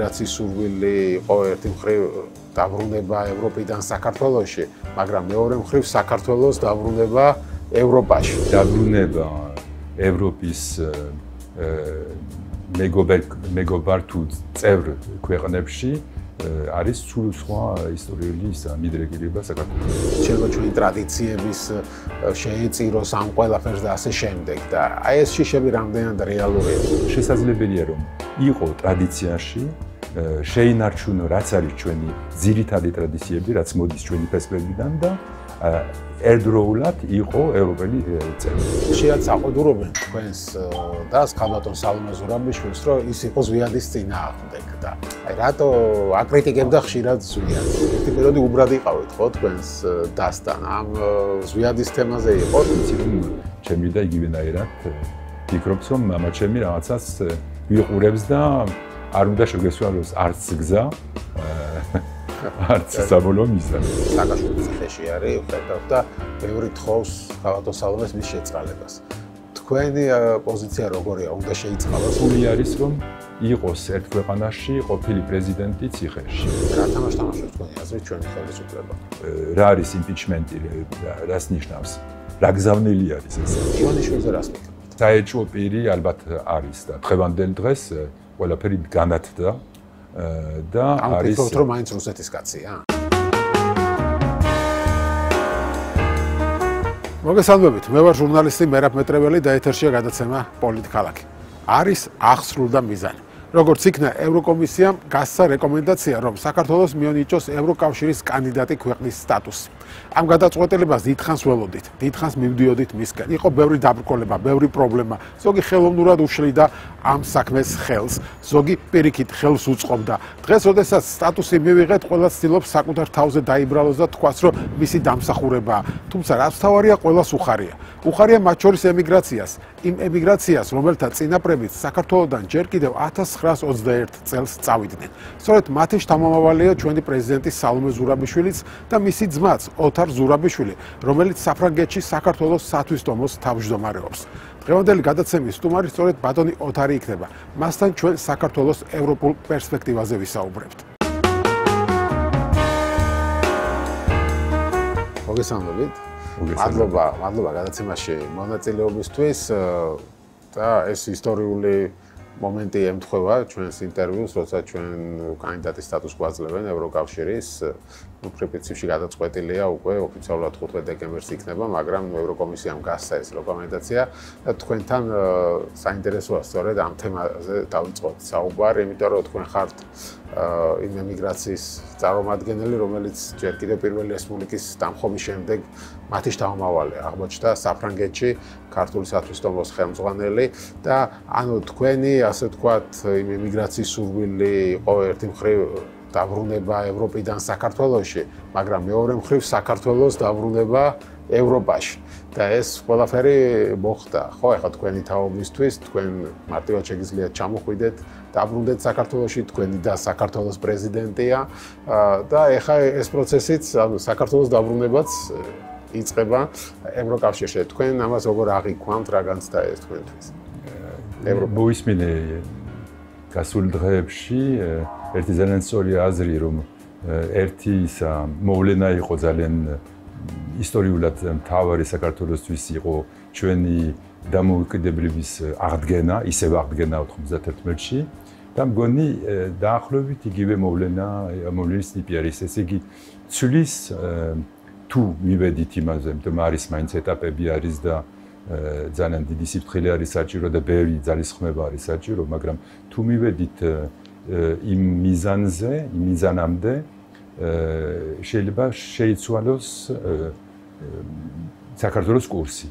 ემიგრაციის სურვილი იყო ერთი მხრივ დაბრუნება ევროპიდან საქართველოში, მაგრამ მეორე მხრივ საქართველოს დაბრუნება ევროპაში. დაბრუნება ევროპის მეგობარ თუ წევრ ქვეყნებში არის სულ სხვა ისტორიული მიდრეკილება საქართველოს. შეიძლება ჩვენი ტრადიციების შეეწიროს ამ ყველაფერს და ასე შემდეგ და აი ეს შიშები რამდენად რეალურია. შესაძლებელია რომ იყო ტრადიციაში შეინარჩუნო რაც არის ჩვენი ძირითადი ტრადიციები, რაც მოდის ჩვენი ფესვებიდან და ერთდროულად იყო ევროპელი წევრი. ხშირად საყდურობენ თქვენს და ხალბატონ სალომე ზურაბიშვილს, რომ ის იყო ზვიადის წინააღმდეგ და აი რატო აკრიტიკებდა ხშირად ზვიადს? ერთი პერიოდი უბრალოდ იყავით ხო თქვენს დასთან ამ ზვიადის თემაზე იყო? ჩემი და იგივენაირად ფიქრობს რომ მამა ჩემი რაღაცას ვიყურებს და არ უნდა შეგესვაროს არც გზა არც საბოლოო მიზანი. სააკაშვილის ციხეში არის, ხედავთ და ბევრი თხოვს ხალბატონ სალომეს მის შეწყალებას. თქვენი პოზიცია როგორია? უნდა შეიწყალოს? სული არის რომ იყოს ერთ ქვეყანაში ყოფილი პრეზიდენტი ციხეში. რა თამაშობს თქვენი აზრით ჩვენი ხელისუფლება? რა არის იმპიჩმენტი, რას ნიშნავს? რა გზავნილი არის ეს? ივანიშვილზე რას მითხრობთ? საეჭვო პირი ალბათ არის და დღევანდელ დღეს ყველაფერი განათდა და არის ფიქრობთ რომ მაინც რუსეთის კაცია? მოგესალმებით, მე ვარ ჟურნალისტი მერაბ მეტრეველი და ეთერშია გადაცემა პოლიტქალაქი. არის აღსრულ და მიზანი. როგორც იქნა ევროკომისიამ გასცა რეკომენდაცია, რომ საქართველოს მიანიჭოს ევროკავშირის კანდიდატი ქვეყნის სტატუსი. ამ გადაწყვეტილებას დიდხანს ველოდით, დიდხანს მივდიოდით მისკენ. იყო ბევრი დაბრკოლება, ბევრი პრობლემა. ზოგი ხელოვნურად უშლიდა ამ საქმეს ხელს, ზოგი პირიქით ხელს უწყობდა. დღეს, როდესაც სტატუსი მივიღეთ, ყველა ცდილობს საკუთარ თავზე დაიბრალოს და თქვას, რომ მისი დამსახურებაა. თუმცა რაც თავარია, ყველას უხარია. უხარია მათ შორის ემიგრაციას. იმ ემიგრაციას, რომელთა წინაპრებიც საქართველოსდან ჯერ კიდევ 1921 წელს წავიდნენ. სწორედ მათი შთამომავალია ჩვენი პრეზიდენტი სალომე ზურაბიშვილიც და მისი ძმაც ოთარ ზურაბიშვილი, რომელიც საფრანგეთში საქართველოს სათვისტომოს თავმჯდომარეობს. დღევანდელი გადაცემის სტუმარი სწორედ ბატონი ოთარი იქნება. მასთან ჩვენ საქართველოს ევროპულ პერსპექტივაზე ვისაუბრებთ. მოგესალმებით. მადლობა გადაცემაში მონაწილეობისთვის და ეს ისტორიული მომენტი ემთხვევა ჩვენს ინტერვიუს, როცა ჩვენ კანდიდატის სტატუსს გვაძლევენ ევროკავშირის პრინციპში გადაწყვეტილია უკვე ოფიციალურად 15 დეკემბერს იქნება, მაგრამ ევროკომისიამ გასცა ეს რეკომენდაცია და თქვენთან საინტერესოა სწორედ ამ თემაზე დავიწყოთ საუბარი, იმიტომ რომ თქვენ ხართ იმ ემიგრაციის წარმომადგენელი, რომელიც ჯერ კიდევ პირველი რესპუბლიკის დამხობის შემდეგ მათი შთამომავალი აღმოჩნდა საფრანგეთში, ქართული სათვისტომოს ხელმძღვანელი და ანუ თქვენი ასე ვთქვათ იმ ემიგრაციის სურვილი იყო ერთი მხრივ დაბრუნება ევროპიდან საქართველოში, მაგრამ მეორე მხრივ საქართველოს დაბრუნება ევროპაში. და ეს ყველაფერი მოხდა. ხო, ეხლა თქვენი თაობისთვის, თქვენ მარტივად შეგიძლიათ ჩამოხვიდეთ, დაბრუნდეთ საქართველოში, თქვენი და საქართველოს პრეზიდენტია და ეხლა ეს პროცესიც, ანუ საქართველოს დაბრუნებაც იწყება ევროკავშირში. თქვენ ამას როგორ აღიქვამთ, რა განცდა ეს თქვენთვის? მოისმინე გასულ დღეებში ერთი ძალიან სწორი აზრი, რომ ერთი მოვლენა იყო ძალიან ისტორიულად მთავარი საქართველოსთვის იყო ჩვენი დამოუკიდებლობის აღდგენა, ისევ აღდგენა 91-ში და მგონი დაახლოებით იგივე მოვლენის ტიპი არის. ესე იგი, ცვლის თუ მივედით იმაზე, რომ არის მაინც ეტაპები არის და ძალიან დიდი სიფრთხილე არის საჭირო და ბევრი ძალისხმევა არის საჭირო, მაგრამ თუ მივედით იმ მიზანზე, იმ მიზანამდე შეიძლება შეიცვალოს საქართველოს კურსი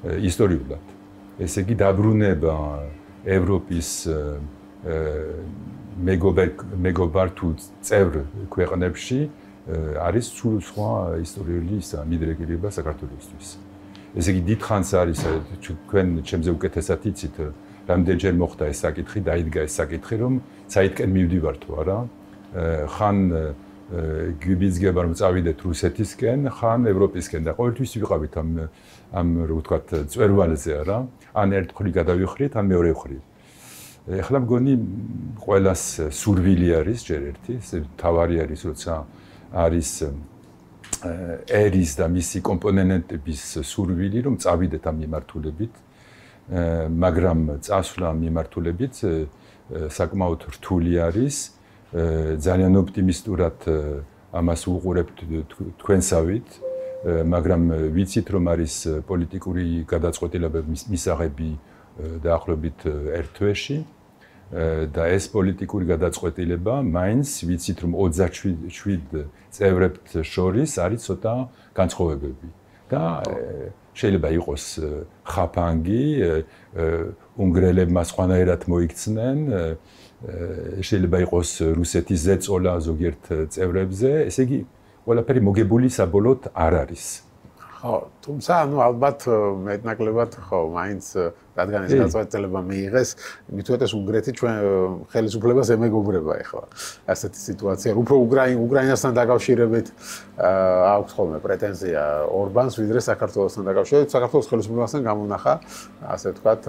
ისტორიულად. ესე იგი, დაბრუნება ევროპის მეგობარ თუ წევრ ქვეყნებში არის სულ სხვა ისტორიული მიდრეკილება საქართველოსთვის. ესე იგი, დიდხანს არის თქვენ ჩემზე უკეთესად იცით, რამდენჯერ მოხდა ეს საკითხი, დაიდგა ეს საკითხი, რომ საითკენ მივდივართ თუ არა, ხან გვიბიძგება რომ წავიდეთ რუსეთისკენ, ხან ევროპისკენ და ყოველთვის ვიყავით ამ რო ვთქვათ წვერვალზე არა, ან ერთ მხრივ გადავიხრით, ან მეორე მხრივ. ეხლა მგონი ყველას სურვილი არის ჯერ ერთი, თავარი არის, როცა არის ერის და მისი კომპონენტების სურვილი, რომ წავიდეთ ამ მიმართულებით, მაგრამ წასვლა ამ მიმართულებით საკმაოდ რთული არის, ძალიან ოპტიმისტურად ამას უყურებთ თქვენსავით, მაგრამ ვიცით რომ არის პოლიტიკური გადაწყვეტილებების მისაღები დაახლოებით ერთ თვეში და ეს პოლიტიკური გადაწყვეტილება მაინც ვიცით რომ 27 წევრებთ შორის არის ცოტა განსხვავებები და შეიძლება იყოს ხაფანგი, უნგრელებმა სხვანაირად მოიქცნენ, შეიძლება იყოს რუსეთის ზეწოლა ზოგიერთ წევრებზე, ესე იგი ყველაფერი მოგებული საბოლოოდ არ არის. ხო, თუმცა ანუ ალბათ მეტნაკლებად ხო, მაინც რადგან ეს გადაწყვეტილება მიიღეს, მით უმეტეს უნგრეთი ჩვენ ხელისუფლებას ემეგობრება ახლა. ასეთი სიტუაცია, უფრო უკრაინასთან დაკავშირებით აქვს ხოლმე პრეტენზია ორბანს, ვიდრე საქართველოსთან დაკავშირებით. საქართველოს ხელისუფლებასთან გამონახა, ასე ვთქვათ,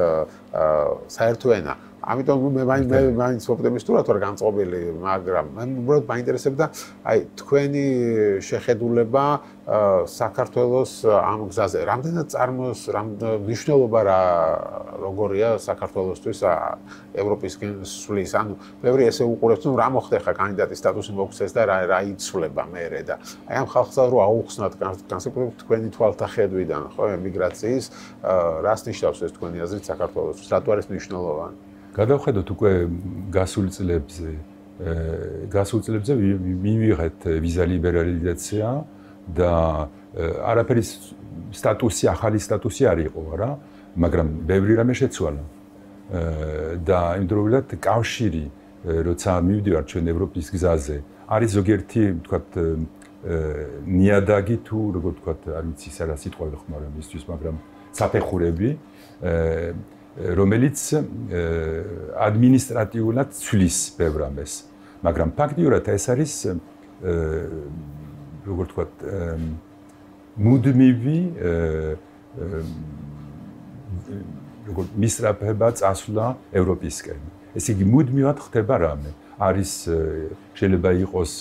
საერთო ენა. ამიტომ მე მაინც ოპტიმისტურად ვარ განწყობილი, მაგრამ მე უბრალოდ მაინტერესებდა აი თქვენი შეხედულება საქართველოს ამ გზაზე. რამდენად მნიშვნელობა როგორია საქართველოსთვის ევროპის სulis. ანუ ბევრი ესე უყურებს, რომ რა მოხდა ხა კანდიდატის სტატუსი მოგცეს და რა იცვლება მერე და აი ამ ხალხს რო აუხსნათ განსაკუთრებით თქვენი თვალთახედვიდან, ხო, ემიგრაციის, რას ნიშნავს ეს თქვენი აზრით საქართველოსთვის? რატო არის მნიშვნელოვანი? გადავხედოთ უკვე გასულ წლებზე მივიღეთ ვიზა ლიბერალიზაცია და არაფერი სტატუსი, ახალი სტატუსი არ იყო, რა, მაგრამ ბევრი რამე შეცვალა. და იმდროულად კავშირი, როცა მივდივარ ჩვენ ევროპის გზაზე, არის ზოგიერთი, ვთქვათ, ნიადაგი თუ როგორ ვთქვათ, არ ვიცი რა სიტყვა ვიხმარებ მისთვის, მაგრამ საფეხურები, რომელიც ადმინისტრატიულად ცვლის ბევრ რამეს, მაგრამ ფაქტიურად ეს არის როგორ ვთქვათ, მუდმივი როგორ მისწრაფება წასვლა ევროპისკენ. ესე იგი მუდმივად ხდება რამე. არის შეიძლება იყოს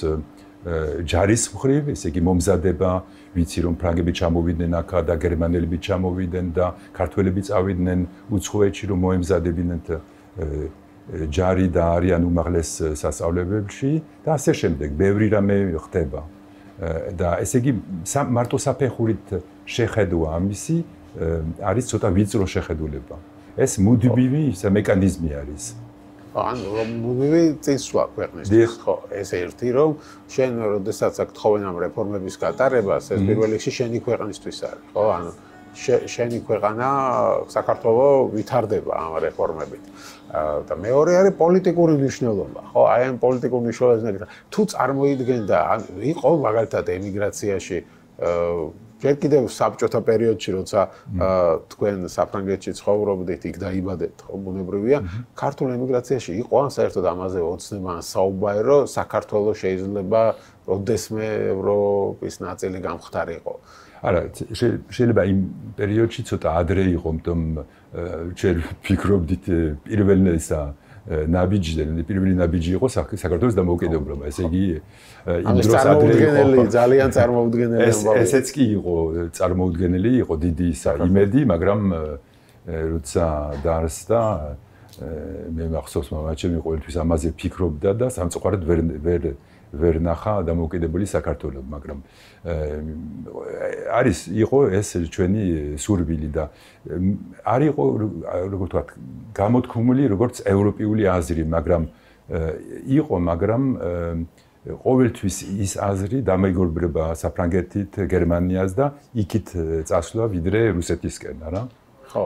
ჯარის მხრივ, ესე იგი მომზადება, ვიცი რომ ფრანგები ჩამოვიდნენ აქა და გერმანელები ჩამოვიდნენ და ქართველები წავიდნენ უცხოეთში რომ მოემზადებინათ ჯარი და არიან უმაღლეს სასწავლებელში და ასე შემდეგ. ბევრი რამე ხდება. და ესე იგი მარტო საფეხურით შეხედვა ამისი არის ცოტა ვიწრო შეხედულება. ეს მუდმივი მექანიზმი არის. ანუ მუდმივი წინსვლა ქვეყნისთვის, ხო, ეს ერთი რომ შენ როდესაც აქ თხოვენ ამ რეფორმების გატარებას, ეს პირველ რიგში შენი ქვეყნისთვის არის, ხო? ანუ შენი ქვეყანა საქართველოს ვითარდება ამ რეფორმებით. და მეორე არის პოლიტიკური მნიშვნელობა, ხო? აი ამ პოლიტიკური მნიშვნელობაზე თუ წარმოიდგენდა, იყო მაგალითად ემიგრაციაში ჯერ კიდევ საბჭოთა პერიოდში, როცა თქვენ საფრანგეთში ცხოვრობდით, იქ დაიბადებთ, ხო, ბუნებრივია, ქართულ ემიგრაციაში იყო ან საერთოდ ამაზე ოცნება ან საუბარი, რომ საქართველოს შეიძლება როდესმე ევროპის ნაწილი გამხდარიყო. არა, შეიძლება იმ პერიოდში ცოტა ადრე იყო, იმიტომ ჯერ ფიქრობდით პირველი ნაბიჯი იყო საქართველოს დამოუკიდებლობა. ესე იგი იმ დროს ადრე იყო ძალიან წარმოუდგენელი ამბავი. ესეც კი იყო წარმოუდგენელი, იყო დიდი იმედი, მაგრამ როცა დაარსდა მე მახსოვს მამაჩემი ყოველთვის ამაზე ფიქრობდა და სამწუხაროდ ვერ ნახა დამოუკიდებელი საქართველოს, მაგრამ იყო ეს ჩვენი სურვილი და არ იყო როგორ ვთქვათ გამოთქმული როგორც ევროპული აზრი, მაგრამ ყოველთვის ის აზრი დამეგობრება საფრანგეთით, გერმანიას და იქით წასვლა ვიდრე რუსეთისკენ, არა? ხო.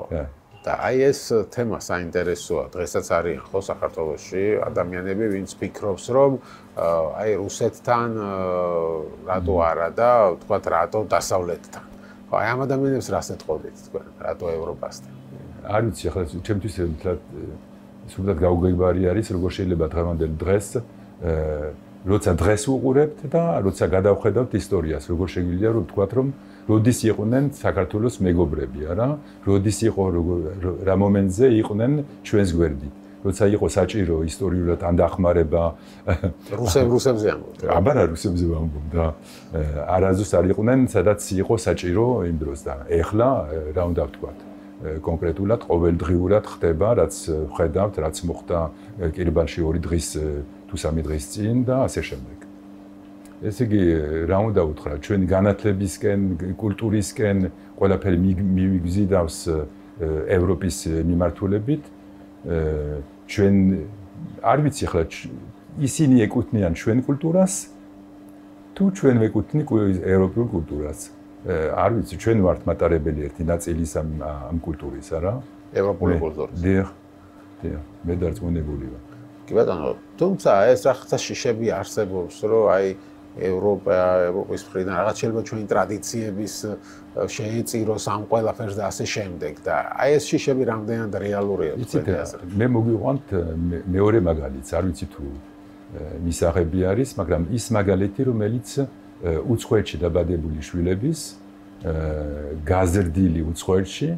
და აი ეს თემა საინტერესოა, დღესაც არიან ხო საქართველოში ადამიანები, ვინც ფიქრობს, რომ აი რუსეთთან რატო არა და თქვათ რატო დასავლეთთან. ხო, აი ამ ადამიანებს რას ეთყოდით თქვენ, რატო ევროპასთან? არ ვიცი, ახლა ჩემთვის სრულად გაუგებარი არის, როგორ შეიძლება დღევანდელ დღეს როცა დღეს უყურებთ და როცა გადავხედავთ ისტორიას, როგორ შეგვიძლია რომ ვთქვათ, რომ როდის იყვნენ საქართველოს მეგობრები, არა? როდის იყო რა მომენტზე იყვნენ ჩვენს გვერდით. როცა იყო საჭირო ისტორიულად ან დახმარება რუსებზე ამბობ. აბარა რუსებზე ვამბობ და არაზუსტ არ იყვნენ, სადაც იყო საჭირო იმ დროს და ეხლა რა უნდა ვთქვათ, კონკრეტულად ყოველდღიურად ხდება, რაც ხედავთ, რაც მოხდა კირიბალში 2 დღის თუ 3 დღის წინ და ასე შემდეგ. ესე იგი, რა უნდა უთხრა, ჩვენი განათლებისკენ, კულტურისკენ ყველაფერი მიგზიდავს ევროპის მიმართულებით. ჩვენ არ ვიცი ახლა ისინი ეკუთვნიან ჩვენ კულტურას თუ ჩვენ ვეკუთვნით ევროპულ კულტურას. არ ვიცი, ჩვენ ვართ მატარებელი ერთი ნაწილის ამ კულტურის, არა? ევროპული კულტურის. დიახ. მე დარწმუნებული ვარ. კი ბატონო, თუმცა ეს რაღაცა შიშები არსებობს, რომ აი ევროპის მხრიდან რაღაც შეიძლება ჩვენი ტრადიციების შეეწიროს ამ ყველაფერს და ასე შემდეგ და აი ეს შიშები რამდენად რეალურია თქვენი აზრით? მე მოგიყვანთ მეორე მაგალითს, არ ვიცი თუ მისაღები არის, მაგრამ ის მაგალითი, რომელიც უცხოეთში დაბადებული შვილების გაზრდილი უცხოეთში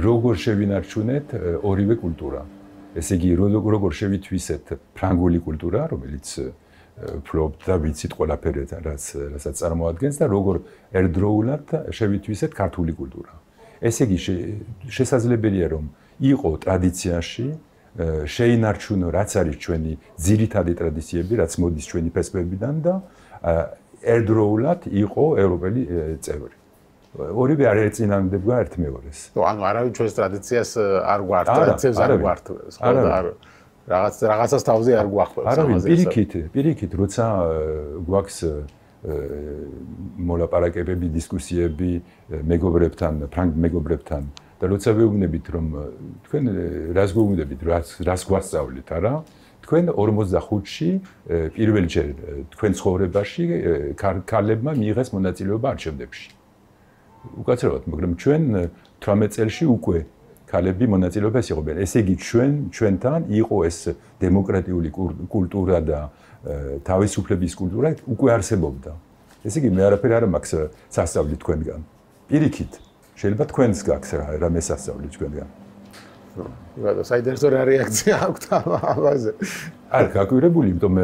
როგორ შევინარჩუნეთ ორივე კულტურა. ესე იგი, როგორ შევითვისეთ ფრანგული კულტურა, რომელიც ფლობთ და ვიცით ყველაფერი რასაც წარმოადგენს და როგორ ერთდროულად შევითვისეთ ქართული კულტურა. ესე იგი, შესაძლებელია რომ იყო ტრადიციაში შეინარჩუნო რაც არის ჩვენი ძირითადი ტრადიციები, რაც მოდის ჩვენი ფესვებიდან და ერთდროულად იყო ევროპელი წევრი. ორივე არ ეწინააღმდება ერთმეორეს. ანუ არავინ ჩვენს ტრადიციას არ გვართ, ტრადიციებს არ გვართ. რაღაცას თავზე არ გვახვალ. არავინ პირიქით, როცა გვაქვს მოლაპარაკებები, დისკუსიები მეგობრებთან, ფრანგ მეგობრებთან და როცა ვეუბნებით რომ თქვენ რას გვეუბნებით, რას გვასწავლით, არა? თქვენ 45-ში პირველჯერ თქვენ ცხოვრებაში ქალებმა მიიღეს მონაწილეობა არჩევნებში. უკაცრავად, მაგრამ ჩვენ 18 წელში უკვე ქალები მონაწილეობას იღებენ. ესე იგი, ჩვენთან იყო ეს დემოკრატიული კულტურა და თავისუფლების კულტურა უკვე არსებობდა. ესე იგი, მე არაფერი არ მაქვს სასწავლი თქვენგან. პირიქით, შეიძლება თქვენს გაქვს რამე სასწავლი თქვენგან. ბატონო, საინტერესო რეაქცია აქვთ ამაზე. არ გაკვირებული, იმიტომ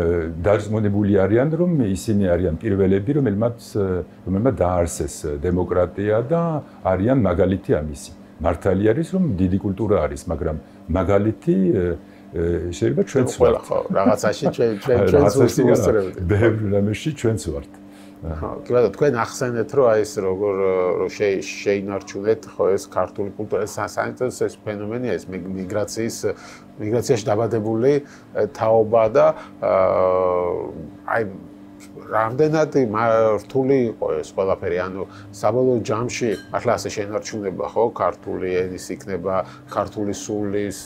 დარწმუნებული არიან, რომ ისინი არიან პირველები, რომელმაც დააარსეს დემოკრატია და არიან მაგალითი ამისი. მართალი არის, რომ დიდი კულტურა არის, მაგრამ მაგალითი შეიძლება ჩვენც ვართ. რაღაცაში ჩვენც ვუსწრებთ. ბევრ რამეში ჩვენც ვართ. კი ბატონო, თქვენ ახსენეთ, რომ აი ეს როგორ შეინარჩუნეთ ხო ეს ქართული კულტურა, ეს საინტერესო ეს ფენომენია, ეს მიგრაციაში დაბადებული თაობა და აი რამდენად მართული იყო ეს ყველაფერი, ანუ საბოლოო ჯამში ახლა ასე შეინარჩუნება ხო ქართული ენის იქნება, ქართული სულის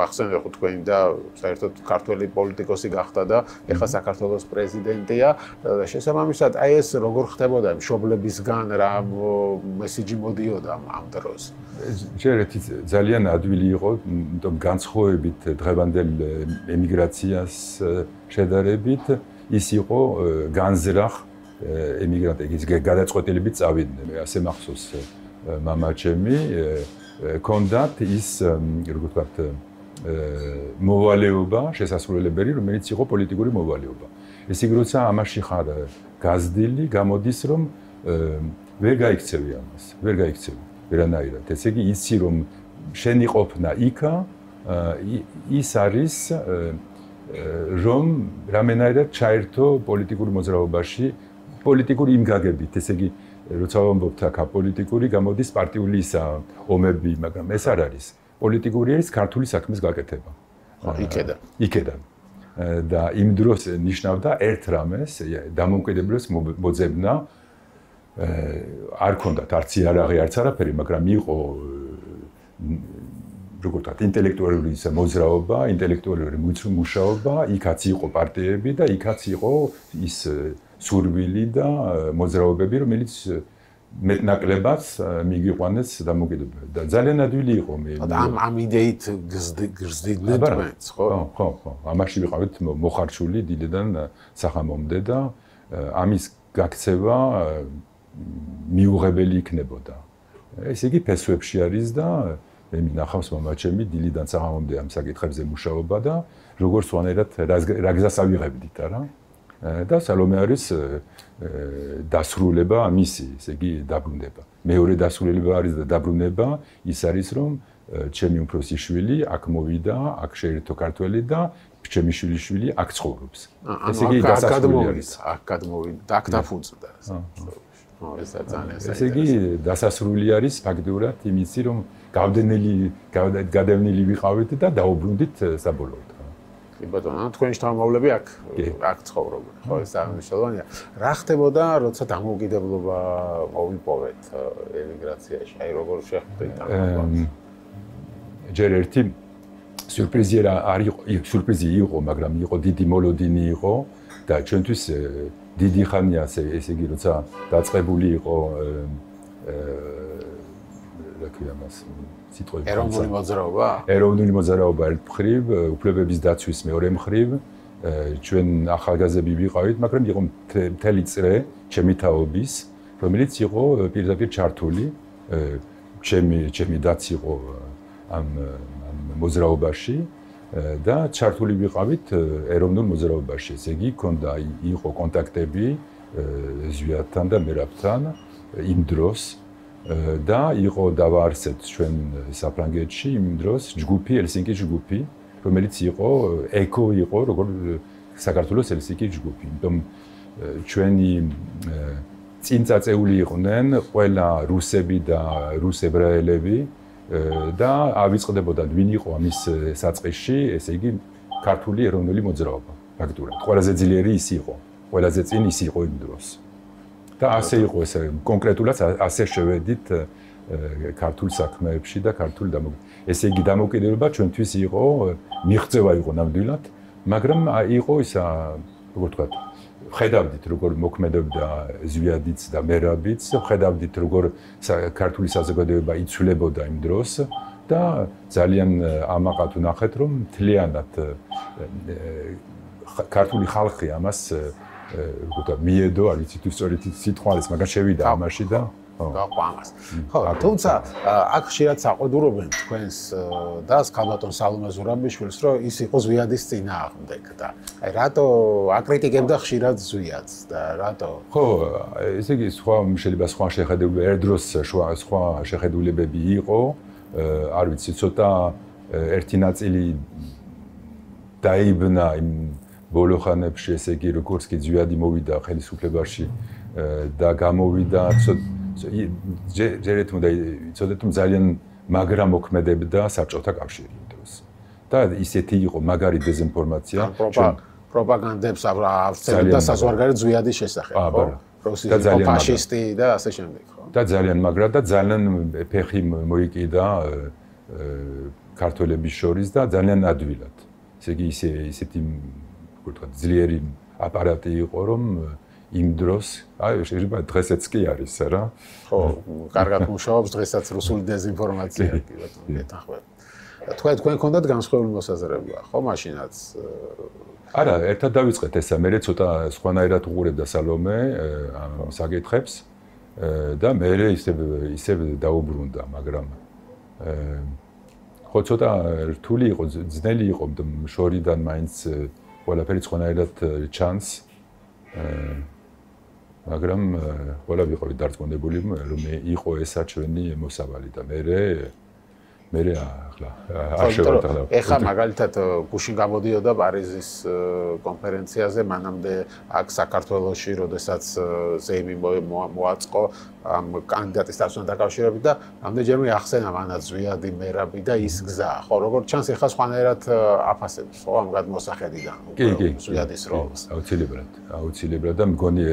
ახსენე ხო თქვენი და საერთოდ ქართველი პოლიტიკოსი გახდა და ეხლა საქართველოს პრეზიდენტია და შესაბამისად აი ეს როგორ ხდებოდა მშობლებისგან რა მესიჯი მოდიოდა ამ დროს. ჯერეთი ძალიან ადვილი იყო, იმიტომ განსხვავებით დღევანდელ ემიგრაციას შედარებით ის იყო განზრახ ემიგრანტების გადაწყვეტილებით წავიდნენ. მე ასე მახსოვს მამაჩემი კონდათ ის როგორ ვთქვათ მოვალეობა შესასრულებელი, რომელიც იყო პოლიტიკური მოვალეობა. ესე იგი, როცა ამაში ხარ გაზრდილი, გამოდის რომ ვერ გაიქცევი ამას, ვერ გაიქცევი ვერანაირად. ესე იგი, იცი რომ შენი ყოფნა იქა ის არის რომ რამენაირად ჩაერთო პოლიტიკური მოძრაობაში, პოლიტიკური იმგაგებით, ესე იგი, როცა ვამბობთ აქ პოლიტიკური, გამოდის პარტიული ომები, მაგრამ ეს არ არის. პოლიტიკური არის ქართული საქმის გაკეთება. იქედან. და იმ დროს ნიშნავდა ერთ რამეს, დამოუკიდებლობის მოძებნა, არ ქონდათ არც იარაღი, არც არაფერი, მაგრამ იყო როგორ ვთქვათ, ინტელექტუალური მოძრაობა, ინტელექტუალური მუშაობა, იქაც იყო პარტიები და იქაც იყო ის სურვილი და მოძრაობები, რომელიც მეტნაკლებად მიგიყვანეს დამოუკიდებლობა. და ძალიან ადვილი იყო მე. ამ იდეით გრძდიდნენ თქვენც, ხო? ხო. ამაში ვიყავით მოხარჩული დიდიდან სახამომდე და ამის გაქცევა მიუღებელი იქნებოდა. ესე იგი, ფესვებში არის და მე მინახავს მამაჩემი დილიდან საღამომდე ამ საკითხებზე მუშაობა და როგორც ვანერად რა გზას ავიღებდით არა და სალომე არის დასრულება ამისი, ესე იგი დაბრუნება. მეორე დასრულება არის და დაბრუნება ის არის რომ ჩემი უფროსი შვილი აქ მოვიდა, აქ შეერთო ქართველი და ჩემი შვილიშვილი აქ ცხოვრობს. ესე იგი დასასრული არის. აქ გადმოვიდა, აქ დაფუძნდა. ესე იგი დასასრული არის ფაქტურად იმისი რომ გადავნილი ვიყავით და დაუბრუნდით საბოლოოდ. კი ბატონო, თქვენი შთამომავლები აქ ცხოვრობენ. ხო, ეს აღნიშნულია. რა ხდებოდა, როცა დამოუკიდებლობა მოვიპოვეთ ემიგრაციაში? აი როგორ შეხვდით ამ ჯერ ერთი სიურპრიზი იყო, მაგრამ იყო დიდი მოლოდინი იყო და ჩვენთვის დიდი ხანია ესე იგი როცა დაწყებული იყო რა ქვია მას სიტყვები ეროვნული მოძრაობა? ეროვნული მოძრაობა ერთ მხრივ, უფლებების დაცვის მეორე მხრივ ჩვენ ახალგაზრდები ვიყავით, მაგრამ იყო მთელი წრე ჩემი თაობის, რომელიც იყო პირდაპირ ჩართული, ჩემი დაც იყო ამ მოძრაობაში და ჩართული ვიყავით ეროვნულ მოძრაობაში. ესე იგი, იყო კონტაქტები ზვიათთან და მერაბთან იმ დროს და იყო დავაარსეთ ჩვენ საფრანგეთში იმ დროს ჯგუფი, ელსინკის ჯგუფი, რომელიც იყო ეკო იყო როგორც საქართველოს ელსინკის ჯგუფი. იმიტომ ჩვენი წინ წაწეული იყვნენ ყველა რუსები და რუს ებრაელები და ავიწყდებოდა ვინ იყო ამის საწყისში, ესე იგი ქართული ეროვნული მოძრაობა. ფაქტურად ყველაზე ძლიერი ის იყო, ყველაზე წინ ის იყო იმ დროს. და ასე იყო ეს კონკრეტულად ასე შევედით ქართულ საქმეებში და ქართულ ესე იგი დამოუკიდებლობა ჩვენთვის იყო მიღწევა იყო ნამდვილად, მაგრამ იყო ისა როგორ თქვა ხედავდით როგორ მოქმედებდა ზვიადიც და მერაბიც, ხედავდით როგორ ქართული საზოგადოება იცვლებოდა იმ დროს და ძალიან ამაყად ვნახეთ რომ მთლიანად ქართული ხალხი ამას როგორ მიედო, არ ვიცი თუ სწორედ სიტყვა არის, მაგრამ შევიდა ამაში და გაყვა ამას. ხო, თუმცა აქ ხშირად საყვედურობენ თქვენს დას ქალბატონ სალომე ზურაბიშვილს, რომ ის იყო ზვიადის წინააღმდეგ და აი რატო აკრიტიკებდა ხშირად ზვიადს და რატო? ხო, ესე იგი შეიძლება სხვა შეხედულება ერთ დროს სხვა შეხედულებები იყო, არ ვიცი, ცოტა ერთი ნაწილი დაიბნა იმ ბოლო ხანებში, ესე იგი როგორც კი ზვიადი მოვიდა ხელისუფლებაში და გამოვიდა ჯერ ეთმოდა იცოდეთ რომ ძალიან მაგრა მოქმედებდა საბჭოთა კავშირი იმ დროს. და ისეთი იყო მაგარი დეზინფორმაცია, პროპაგანდებს ავსებდა საზღვარგარეთ ზვიადის შესახებ, ხო? რუსი ფაშისტი და ასე შემდეგ, ხო? და ძალიან მაგრა და ძალიან ფეხი მოიკიდა ქართველების შორის და ძალიან ადვილად. ესე იგი ისეთი ძლიერი აპარატი იყო რომ იმ დროს, აი შეიძლება დღესაც კი არის რა. ხო, კარგად მუშაობს დღესაც რუსული დეზინფორმაცია კი ბატონო, გეთანხმებით. თქვენ ქონდათ განსხვავებული მოსაზრება, ხო, მაშინაც? არა, ერთად დავიწყეთ ესა, მე ცოტა სხვანაირად უყურებდა სალომე ამ საკითხებს და მე ისევ დაუბრუნდა, მაგრამ ხო ცოტა რთული იყო, ძნელი იყო შორიდან მაინც ყველაფერი სხვანაირად ჩანს. მაგრამ ყველა ვიყავით დარწმუნებული რომ იყო ესა ჩვენი მოსავალი და მე ახლა არ შევარდაღლა. ეხლა მაგალითად გუშინ გამოდიოდა პარიზის კონფერენციაზე, მანამდე აქ საქართველოში, როდესაც ზეიმი მოაწყო ამ კანდიდატის დასვენთან დაკავშირებით და ამდენჯერმე ახსენა მანაც ზვიადი, მერაბი და ის გზა. ხო, როგორც ჩანს ეხლა სხვანაირად აფასებს, ხო, ამ გადმოსახედიდან ზვიადის როლს. აუცილებლად და მგონი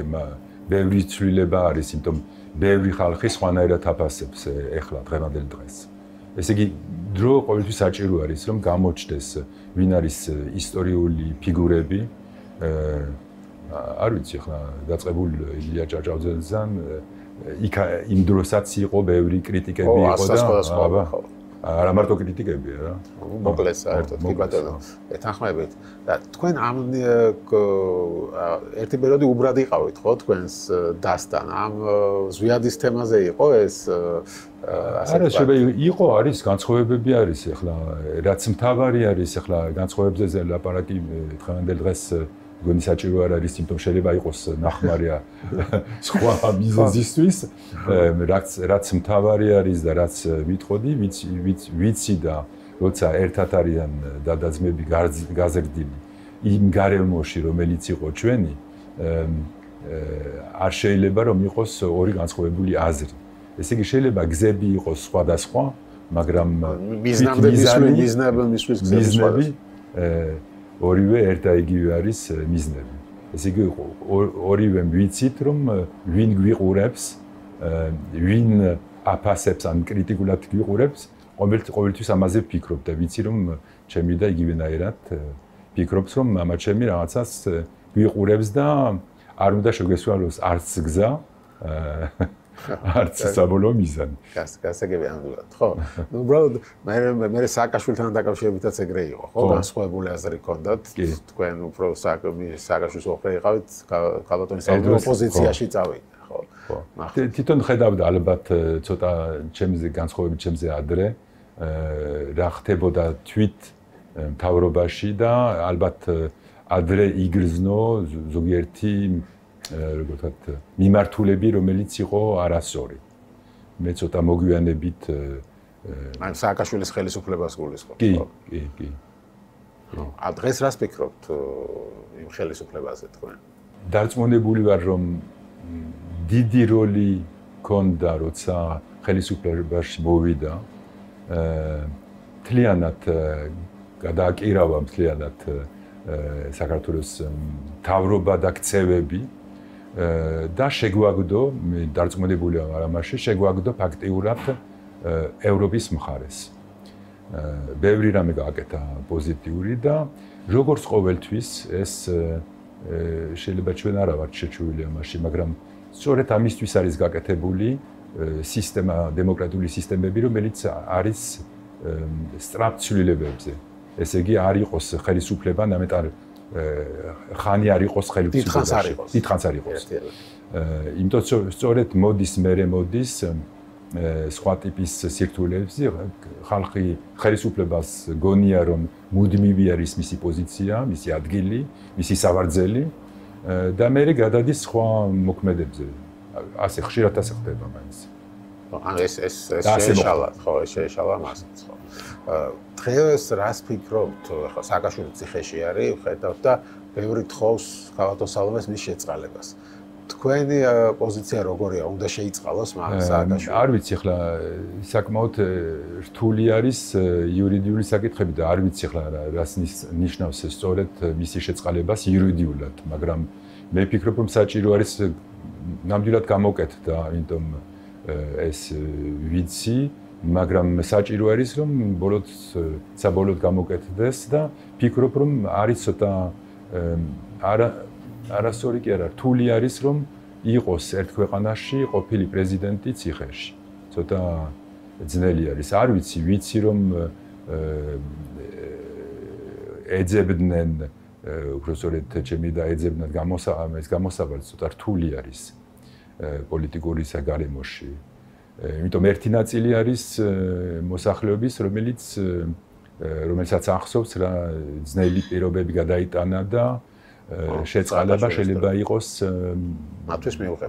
ბევრი ცვლილება არის, იმიტომ ბევრი ხალხი სხვანაირად აფასებს ეხლა დღევანდელ დღეს. ესე იგი დრო ყოველთვის საჭირო არის რომ გამოჩნდეს ვინ არის ისტორიული ფიგურები არ ვიცი ახლა დაწყებულ ილია ჭავჭავაძეთან იქ იმ დროსაც იყო ბევრი კრიტიკები იყო და არა მარტო კრიტიკებია რა. მოკლედ საერთოდ კი ბატონო. ეთანხმებით. და თქვენ ამ ერთი პერიოდი უბრალოდ იყავით ხო თქვენს დასთან ამ ზვიადის თემაზე იყო ეს არა შეიძლება იყო არის განსხვავებები არის ახლა რაც მთავარი არის ახლა განსხვავებებზე ლაპარაკი დღევანდელ დღეს გონი საჭირო არ არის იმიტომ შეიძლება იყოს ნახმარია სხვა მიზეზისთვის რაც მთავარი არის და რაც მიტყოდი ვიცი და როცა ერთად არიან დადაძმები გაზრდილი იმ გარემოში რომელიც იყო ჩვენი არ შეიძლება რომ იყოს ორი განსხვავებული აზრი ესე იგი შეიძლება გზები იყოს სხვადასხვა მაგრამ მიზნები ორივე ერთ და იგივე არის მიზნები. ესე იგი ორივე ვიცით რომ ვინ გვიყურებს, ვინ აფასებს ან კრიტიკულად გვიყურებს, ყოველთვის ამაზე ვფიქრობ და ვიცი რომ ჩემი და იგივენაირად ვფიქრობს რომ მამაჩემი რაღაცას გვიყურებს და არ უნდა შეგვესვალოს არც გზა არც საბოლოო მიზანი. გასაგები ამდენად, ხო? ნუ უბრალოდ მე სააკაშვილთან დაკავშირებითაც ეგრე იყო, ხო? განსხვავებული აზრი ჰქონდათ. თქვენ უფრო სააკაშვილის ოხრე იყავით, ქალბატონის ოპოზიციაში წავიდა, ხო? თვითონ ხედავდა ალბათ ცოტა ჩემზე განსხვავებით ჩემზე ადრე რა ხდებოდა თვით მთავრობაში და ალბათ ადრე იგრძნო ზოგიერთი როგორ ვთქვათ, მიმართულები, რომელიც იყო არასწორი. მე ცოტა მოგვიანებით ან სააკაშვილის ხელისუფლებას გულისხმობ. კი. დღეს რას ფიქრობთ იმ ხელისუფლებაზე თქვენ? დარწმუნებული ვარ, რომ დიდი როლი ჰქონდა, როცა ხელისუფლებაში მოვიდა. მთლიანად გადააკირავა მთლიანად საქართველოს მთავრობა და ქცევები. და შეგვაგდო, მე დარწმუნებული ვარ ამაში, შეგვაგდო ფაქტიურად ევროპის მხარეს. ბევრი რამე გააკეთა პოზიტიური და როგორც ყოველთვის ეს შეიძლება ჩვენ არა ვართ შეჩვეული ამაში, მაგრამ სწორედ ამისთვის არის გაკეთებული სისტემა, დემოკრატიული სისტემები, რომელიც არის სწრაფცვლილებებზე. ესე იგი არ იყოს ხელისუფლება ნამეტარ ხანი არ იყოს ხელისუფლებაში. დიდხანს არ იყოს. იმიტომ სწორედ მოდის სხვა ტიპის სირთულეებში ხალხი ხელისუფლებას გონია რომ მუდმივი არის მისი პოზიცია, მისი ადგილი, მისი სავარძელი და მე გადადის სხვა მოქმედებზე. ასე ხშირად ასე ხდება მაინც. ან ეს შეეშალა, ხო, ეს შეეშალა მასაც, ხო. დღეს რას ფიქრობთ, ხო, სააკაშვილი ციხეში არის, ხედავთ და ბევრი თხოვს ქალბატონ სალომეს მის შეწყალებას. თქვენი პოზიცია როგორია? უნდა შეიწყალოს სააკაშვილი? არ ვიცი, ახლა საკმაოდ რთული არის იურიდიული საკითხები და არ ვიცი ახლა რას ნიშნავს სწორედ მისი შეწყალებას იურიდიულად, მაგრამ მე ვფიქრობ, რომ საჭირო არის ნამდვილად გამოკეთდა, იმიტომ ეს ვიცი, მაგრამ საჭირო არის რომ საბოლოოდ გამოკეთდეს და ფიქრობ რომ არის ცოტა არასწორი კი არა, რთული არის რომ იყოს ერთ ქვეყანაში ყოფილი პრეზიდენტი ციხეში. ცოტა ძნელი არის. არ ვიცი რომ ეძებდნენ უბრალოდ ჩემი და ეძებდნენ გამოსავალს ცოტა რთული არის პოლიტიკური საგარეიმოში. იმიტომ ერთი ნაწილი არის მოსახლეობის, რომელსაც ახსოვს რა ძნელი პირობები გადაიტანა და შეწყალება შეიძლება იყოს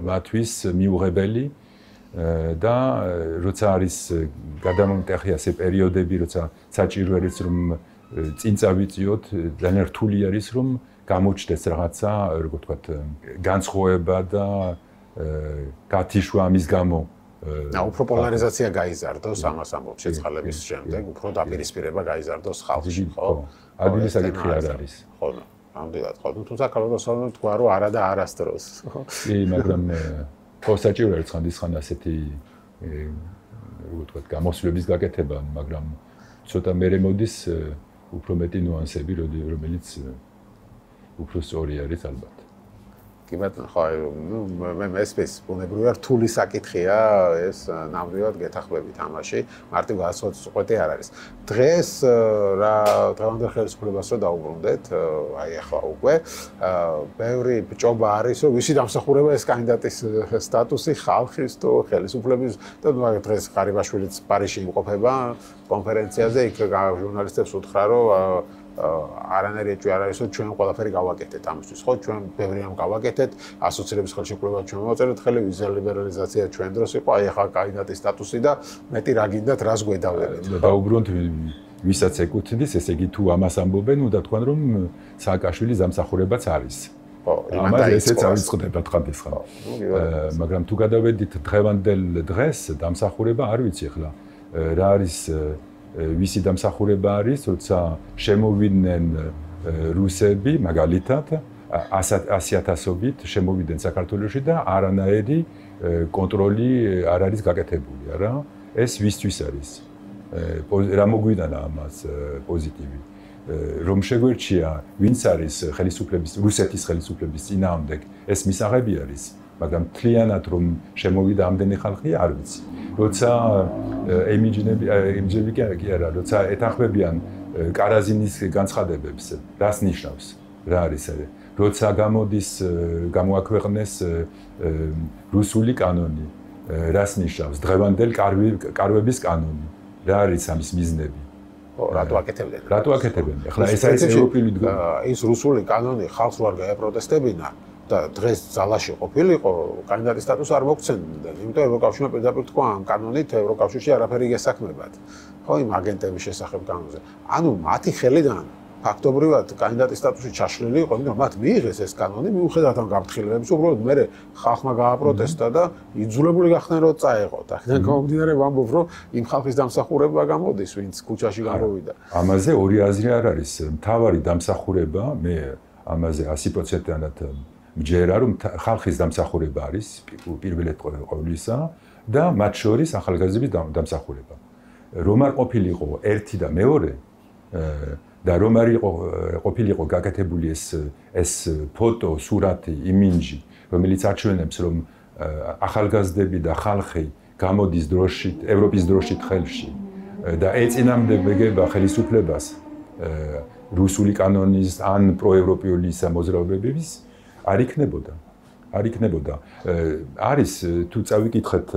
მათთვის მიუღებელი და როცა არის გადამონტეხი ასე პერიოდები, როცა საჭირო არის რომ წინ წავიწიოთ, ძალიან რთული არის რომ გამოჩნდეს რაღაცა, როგორ ვთქვათ, განსხვავება და გათიშვა ამის გამო უფრო პოლარიზაცია გაიზარდოს ამას ამბობ შეწყალების შემდეგ, უფრო დაპირისპირება გაიზარდოს ხალხში, ხო? ადგილი საკითხი არ არის. ხო, ამდენად ხო. თუმცა ქალბატონ სალომე თქვა რომ არა და არასდროს. კი, მაგრამ ხო საჭირო არის ხანდისხან ასეთი როგორ ვთქვათ, გამოსვლების გაკეთება, მაგრამ ცოტა მერე მოდის უფრო მეტი ნუანსები, რომელიც უფრო სწორი არის ალბათ. კი ბატონო, ხო, მე მესმის, ბუნებრივია რთული საკითხია ეს ნამდვილად გეთახმებით ამაში, მარტივ გასაწყვეტი არ არის. დღეს რა დღევანდელ ხელისუფლებას რო დაუბრუნდეთ, აი ახლა უკვე ბევრი ბჭობა არის, რომ ვისი დამსახურება ეს კანდიდატის სტატუსი ხალხის თუ ხელისუფლების და დღეს ღარიბაშვილიც პარიზში იმყოფება კონფერენციაზე, იქ ჟურნალისტებს უთხრა, რომ არანაირი ეჭვი არ არის, რომ ჩვენ ყველაფერი გავაკეთეთ ამისთვის, ხო, ჩვენ ბევრი ამ გავაკეთეთ, ასოცირების ხელშეკრულება ჩვენ მოვაწერეთ ხელი, ვიზა ლიბერალიზაცია ჩვენ დროს იყო, აი ახლა კანდიდატის სტატუსი და მეტი რა გინდათ, რას გვედავლებით. დაუბრუნდით ვისაც ეკუთვნის, ესე იგი თუ ამას ამბობენ, უნდა თქვან, რომ სააკაშვილის დამსახურებაც არის. ხო, ამაზე ესეც ავიწყდება თხანდისხა. მაგრამ თუ გადავედით დღევანდელ დღეს, დამსახურება არ ვიცი ახლა რა არის ვისი დამსახურება არის, როცა შემოვიდნენ რუსები, მაგალითად, 100,000-ობით შემოვიდნენ საქართველოში და არანაირი კონტროლი არ არის გაკეთებული, არა? ეს ვისთვის არის? რა მოგვიდანა ამას პოზიტივი? რომ შეგვერჩია, ვინც არის ხელისუფლების, რუსეთის ხელისუფლების წინააღმდეგ, ეს მისაღები არის, მაგრამ თლიანად რომ შემოვიდა ამდენი ხალხი, არ ვიცი. როცა ემიჯები კი არა, როცა ეთანხმებიან კარაზინის განცხადებებს, რას ნიშნავს? რა არის ეს? როცა გამოაქვეყნეს რუსული კანონი, რას ნიშნავს? დღევანდელ კარვების კანონი. რა არის ამის მიზნები? რატო აკეთებდნენ? რატო აკეთებდნენ? ახლა ეს არის ევროპული ის რუსული კანონი ხალხს რო არ გაეპროტესტებინა და დღეს ძალაში ყოფილიყო, კანდიდატის სტატუსი არ მოგცემდნენ. იმიტომ ევროკავშირმა პირდაპირ თქვა, ამ კანონით ევროკავშირში არაფერი გესაქმებათ. ხო, იმ აგენტების შესახებ კანონზე. ანუ მათი ხელიდან ფაქტობრივად კანდიდატის სტატუსი ჩაშლილი იყო, იმიტომ მათ მიიღეს ეს კანონი, მიუხედავად ამ გაფრთხილებებს, უბრალოდ მე ხალხმა გააპროტესტა და იძულებული გახდნენ რომ წაეღოთ. აქედან გამომდინარე ვამბობ, რომ იმ ხალხის დამსახურება გამოდის, ვინც ქუჩაში გამოვიდა. ამაზე ორი აზრი არ არის. მთავარი დამსახურება, მე ამაზე 100%-ად მჯერა, რომ ხალხის დამსახურება არის პირველად ყოვლისა და მათ შორის ახალგაზრდების დამსახურება. რომ არ ყოფილიყო ერთი და მეორე და რომ არ ყოფილიყო გაკეთებული ეს ფოტო, სურათი, იმიჯი, რომელიც აჩვენებს, რომ ახალგაზრდები და ხალხი გამოდის დროშით, ევროპის დროშით ხელში და ეწინააღმდეგება ხელისუფლებას რუსული კანონის ან პროევროპული მოძრაობების არ იქნებოდა. არის თუ წავიკითხეთ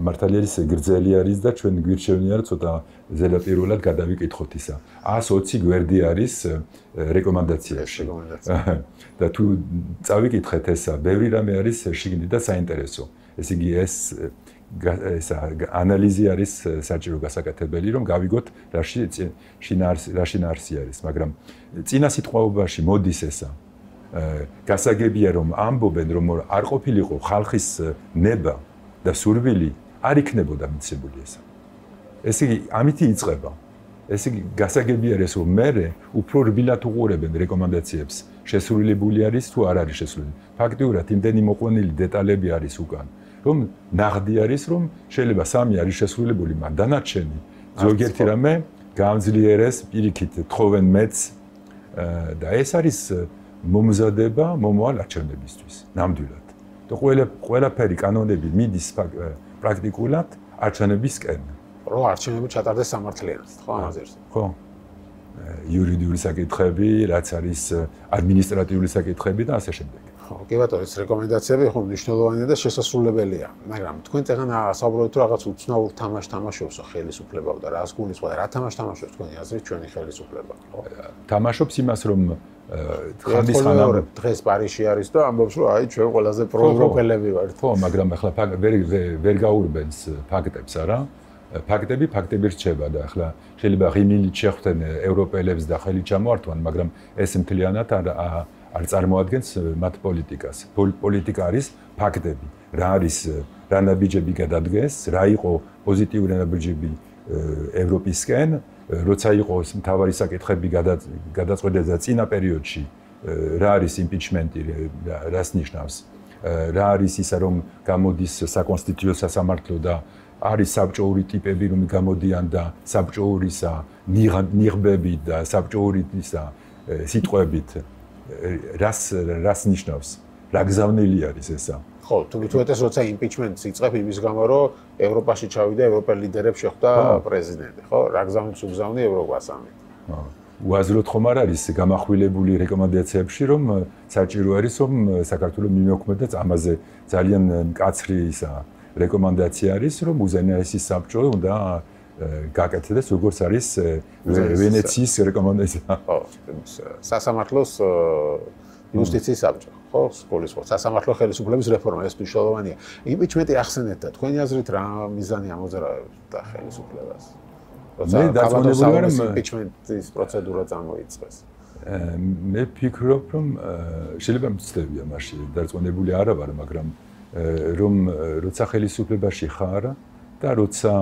მართალია ის გრძელი არის და ჩვენ გვირჩევნია რომ ცოტა ზედაპირულად გადავიკითხოთ ისა. 120 გვერდი არის რეკომენდაციაში. და თუ წავიკითხეთ ესა, ბევრი რამე არის შიგნით და საინტერესო. ესე იგი ეს ანალიზი არის საჭირო გასაკეთებელი, რომ გავიგოთ რა შინაარსი არის, მაგრამ წინა სიტყვაობაში მოდის ესა. გასაგებია რომ ამბობენ რომ არ ყოფილიყო ხალხის ნება და სურვილი არ იქნებოდა მიცემული ესა. ესე იგი ამითი იწყება. ესე იგი გასაგებია რომ მე უფრო რბილად უყურებენ რეკომენდაციებს, შესრულებული არის თუ არ არის შესრულებული. ფაქტიურად იმდენი მოყვანილი დეტალები არის უკან, რომ ნაღდი არის რომ შეიძლება სამი არის შესრულებული, მაგრამ დანარჩენი ზოგიერთი რამე გამძლიერეს პირიქით თხოვენ მეც და ეს არის მომზადება მომავალ არჩევნებისთვის ნამდვილად. და ყველაფერი კანონები მიდის პრაქტიკულად არჩევნებისკენ. რო არჩევნები ჩატარდეს სამართლიანად, ხო ამაზე. ხო. იურიდიული საკითხები, რაც არის ადმინისტრატიული საკითხები და ასე შემდეგ. ხო, კი ბატონო, ეს რეკომენდაციები ხო მნიშვნელოვანია და შესასრულებელია, მაგრამ თქვენ წეგანა საუბრობთ რომ რაღაც უცნაურ თამაშს თამაშობს ხელისუფლება და რას გულისხმობთ, რა თამაშს თამაშობს თქვენი აზრით ჩვენი ხელისუფლება, ხო? თამაშობს იმას რომ დღეს პარიზში არის და ამბობს რომ აი ჩვენ ყველაზე პროევროპელები ვართ. ხო, მაგრამ ახლა ვერ გაურბენს ფაქტებს, არა? ფაქტები რჩება და ახლა შეიძლება ღიმილით შეხვდნენ ევროპელებს და ხელი ჩამოართვან, მაგრამ ეს მთლიანად არ წარმოადგენს მათ პოლიტიკას. პოლიტიკა არის ფაქტები. რა არის რა ნაბიჯები გადადგეს, რა იყო პოზიტიური ნაბიჯები ევროპისკენ, როცა იყო მთავარი საკითხები გადაწყვეტილება და წინა პერიოდში რა არის იმპიჩმენტი, რას ნიშნავს, რა არის ისა რომ გამოდის საკონსტიტუციო სასამართლო და არის საბჭოური ტიპები რომ გამოდიან და საბჭოურისა ნიღბებით და საბჭოურისა სიტყვებით რას ნიშნავს რა გზავნილი არის ესა? ხო, თუ ეთეს როცა იმპიჩმენტს იწყებ იმის გამო, რომ ევროპაში ჩავიდა, ევროპელ ლიდერებს შეხვდა პრეზიდენტი, ხო? რა გზავნილს უგზავნი ევროპას ამით. უაზროდ ხომ არ არის გამახვილებული რეკომენდაციებში, რომ საჭირო არის, რომ საქართველოს მიმოქმედდეს ამაზე ძალიან მკაცრი ისა რეკომენდაცია არის, რომ უზენაესის საბჭო უნდა გაკეთდეს, როგორც არის ვენეციის რეკომენდაცია. ხო, სასამართლოს იუსტიციის საბჭო, ხო, სკოლის ხო, სასამართლო ხელისუფლების რეფორმა ეს მნიშვნელოვანია. იმპიჩმენტი ახსენეთ და თქვენი აზრით რა მიზანი ამოძრავებდა ხელისუფლებას? როცა დაწონებული ვარ იმპიჩმენტის პროცედურა წარმოიწყეს. მე ფიქრობ, რომ შეიძლება მცდევია მასში დაწონებული არა ვარ, მაგრამ რომ როცა ხელისუფლებაში ხარ და როცა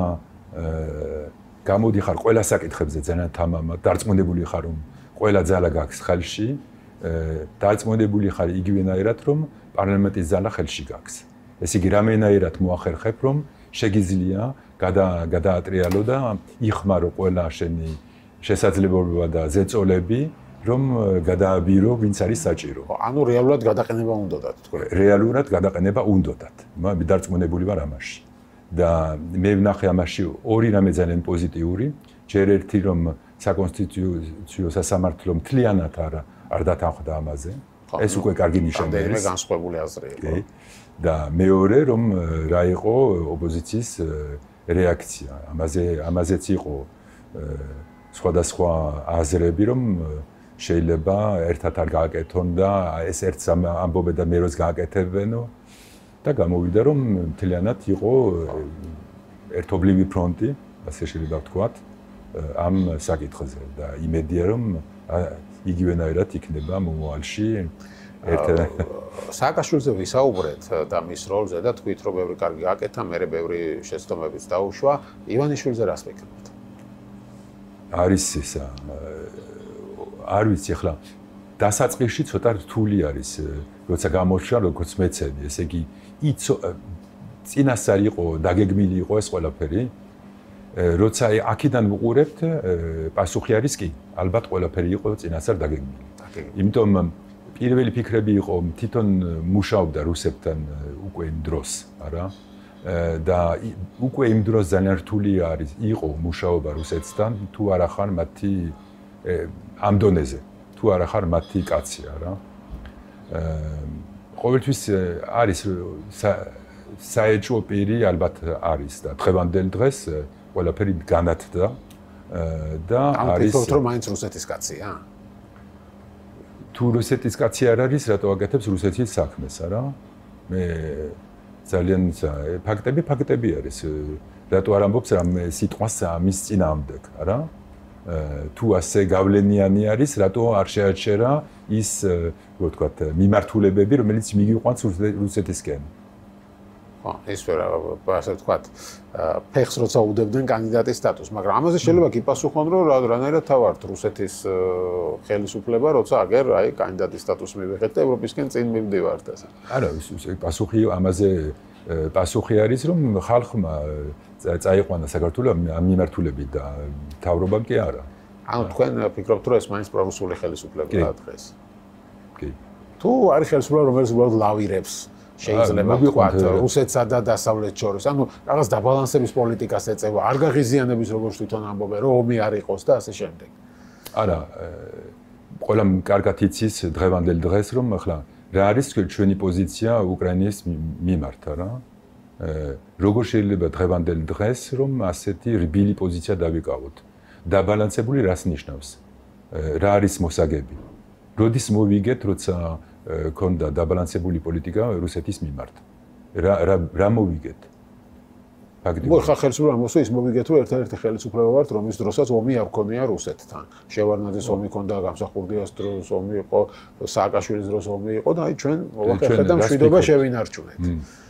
გამოდიხარ ყველა საკითხებზე ძალიან თამამად, დარწმუნებული ხარ, რომ ყველა ძალა გაქვს ხელში, დარწმუნებული ხარ იგივენაირად, რომ პარლამენტის ძალა ხელში გაქვს. ეს იგი რამენაირად მოახერხებ, რომ შეგიძლია გადაატრიალო და იხმარო ყველა შენი შესაძლებლობა და ზეწოლები, რომ გადააბირო, ვინც არის საჭირო. ანუ რეალურად გადაყენება უნდათ თქვენ. რეალურად გადაყენება უნდათ. მე დარწმუნებული ვარ ამაში. და მე ვნახე ამაში ორი რამე ძალიან პოზიტიური. ჯერ ერთი რომ საკონსტიტუციო სასამართლო მთლიანად არ დათანხმდა ამაზე. ეს უკვე კარგი ნიშანი არის. მე განსხვავებული აზრი იყო. და მეორე რომ რა იყო ოპოზიციის რეაქცია. ამაზეც იყო სხვადასხვა აზრები, რომ შეიძლება ერთად არ გააკეთონ და ეს ერთს ამბობენ და მეროს გააკეთებენო. და გამოვიდა რომ მთლიანად იყო ერთობლივი ფრონტი, ასე შეიძლება ვთქვათ, ამ საკითხზე და იმედია რომ იგივენაირად იქნება მომავალში სააკაშვილზე ვისაუბრეთ და მის როლზე და თქვით რომ ბევრი კარგი გააკეთა, მერე ბევრი შეცდომებიც დაუშვა. ივანიშვილზე რას ვეკრებთ? არის ისა არ ვიცი ახლა დასაწყისში ცოტა რთული არის, როცა გამოჩნდა როგორც მეცემი, ესე იგი წინასწარ იყო დაგეგმილი იყო ეს ყველაფერი. როცა აქედან ვუყურებთ, პასუხი არის კი, ალბათ ყველაფერი იყო წინასწარ დაგეგმილი. იმიტომ პირველი ფიქრები იყო თვითონ მუშაობდა რუსებთან უკვე იმ დროს, არა? და უკვე იმ დროს ძალიან რთული იყო მუშაობა რუსეთთან, თუ არა ხარ მათი ამ დონეზე, თუ არა ხარ მათი კაცი, არა? ყოველთვის არის საეჭვო პირი ალბათ არის და დღევანდელ დღეს ყველაფერი განათდა და არის ამიტომ რომ მაინც რუსეთის კაცია? თუ რუსეთის კაცი არ არის, რატო აკეთებს რუსეთის საქმეს, არა? მე ძალიან ფაქტები არის. რატო არ ამბობს რამ სიტყვას ამის წინააღმდეგ, არა? თუ ასე გავლენიანი არის, რატო არ შეაჩერა ის, რო ვთქვათ, მიმართულებები, რომელიც მიგიყვანს რუსეთისკენ. ხო, ეს რა, ასე ვთქვათ, ფეხს როცა უდებდნენ კანდიდატის სტატუსს, მაგრამ ამაზე შეიძლება კი პასუხონ, რომ რანაირად თავართ რუსეთის ხელისუფლება, როცა აგერ აი კანდიდატის სტატუსს მივიღეთ და ევროპისკენ წინ მივდივართ ასე. არა, პასუხი ამაზე პასუხი არის, რომ ხალხმა წაიყვანა საქართველოს ამ მიმართულებით და თავრობამ კი არა. ანუ თქვენ ფიქრობთ, რომ ეს მაინც პრორუსული ხელისუფლებაა დღეს? კი. თუ არის ხელისუფლება, რომელიც უბრალოდ ლავირებს შეიძლება ვთქვათ რუსეთსა და დასავლეთს შორის. ანუ რაღაც დაბალანსების პოლიტიკას ეწევა, არ გაღიზიანების როგორც თვითონ ამბობენ, რომ ომი არ იყოს და ასე შემდეგ. არა, ყველა კარგად იცის დღევანდელ დღეს, რომ ახლა რა არის ჩვენი პოზიცია უკრაინის მიმართ, რა? როგორ შეიძლება დღევანდელ დღეს, რომ ასეთი რბილი პოზიცია დავიკავოთ? დაბალანსებული რას ნიშნავს? რა არის მოსაგები? როდის მოვიგეთ, როცა ქონდა დაბალანსებული პოლიტიკა რუსეთის მიმართ? რა მოვიგეთ? ფაქტობრივად ხა ხელისუფლება მოსვლის მოვიგეთ, რომ ერთ-ერთი ხელისუფლება ვართ, რომლის დროსაც ომი არ ქონია რუსეთთან. შევარნაძის ომი ქონდა, გამსახურდიას დროს ომი იყო, სააკაშვილის დროს ომი იყო და აი ჩვენ მოვახერხეთ და მშვიდობა შევინარჩუნეთ.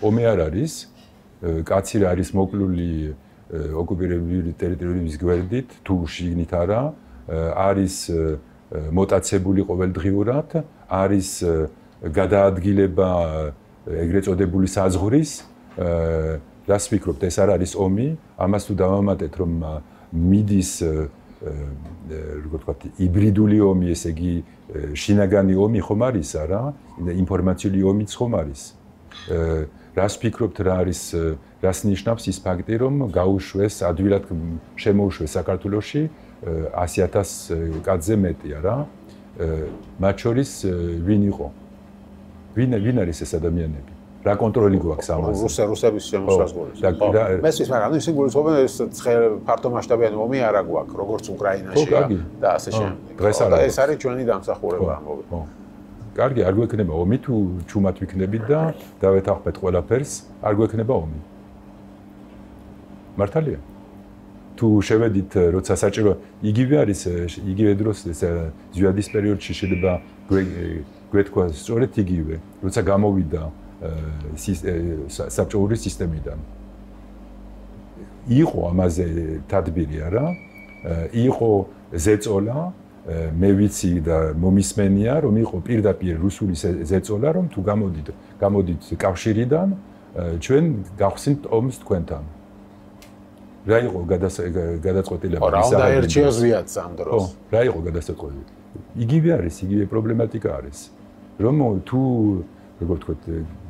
ომი არ არის, კაცი რა არის მოკლული ოკუპირებული ტერიტორიების გვერდით, თუ შიგნით არა, არის მოტაცებული ყოველდღიურად, არის გადაადგილება ეგრეთ წოდებული საზღვრის, რას ვფიქრობთ, ეს არ არის ომი, ამას თუ დავამატეთ, რომ მიდის როგორ ვთქვათ, ჰიბრიდული ომი, ესე იგი შინაგანი ომი ხომ არის არა, ინფორმაციული ომიც ხომ არის. რას ფიქრობთ, რა არის, რას ნიშნავს ის ფაქტი, რომ გაუშვეს, ადვილად შემოუშვეს საქართველოში 100,000 კაცზე მეტი არა? მათ შორის ვინ იყო? ვინ არის ეს ადამიანები? რა კონტროლი გვაქვს ამაზე? რუსების შემოსვლას გულისხმობს. მესმის, მაგრამ ისე გულისხმობენ ეს ფართო მასშტაბიანი ომი არა გვაქვს, როგორც უკრაინაშია და ასე შემდეგ. ეს არის ჩვენი დამსახურება ამბობენ. კარგი, არ გვექნება ომი თუ ჩუმად ვიქნებით და დავეთანხმეთ ყველაფერს, არ გვექნება ომი. მართალია? თუ შევედით, როცა საჭირო, იგივე არის, იგივე დროს ზვიადის პერიოდში შეიძლება გვეთქვა სწორედ იგივე, როცა გამოვიდა საბჭოური სისტემიდან. იყო ამაზე თადბირი არა? იყო ზეწოლა, მე ვიცი და მომისმენია, რომ იყო პირდაპირ რუსული ზეწოლა, რომ თუ გამოდით კავშირიდან, ჩვენ გავხსნით ომს თქვენთან. რა იყო გადაწყვეტილება? რა უნდა ერჩიოს ზვიადს ამ დროს? რა იყო გადაწყვეტილება? იგივე არის, იგივე პრობლემატიკა არის. რომ თუ როგორ ვთქვათ,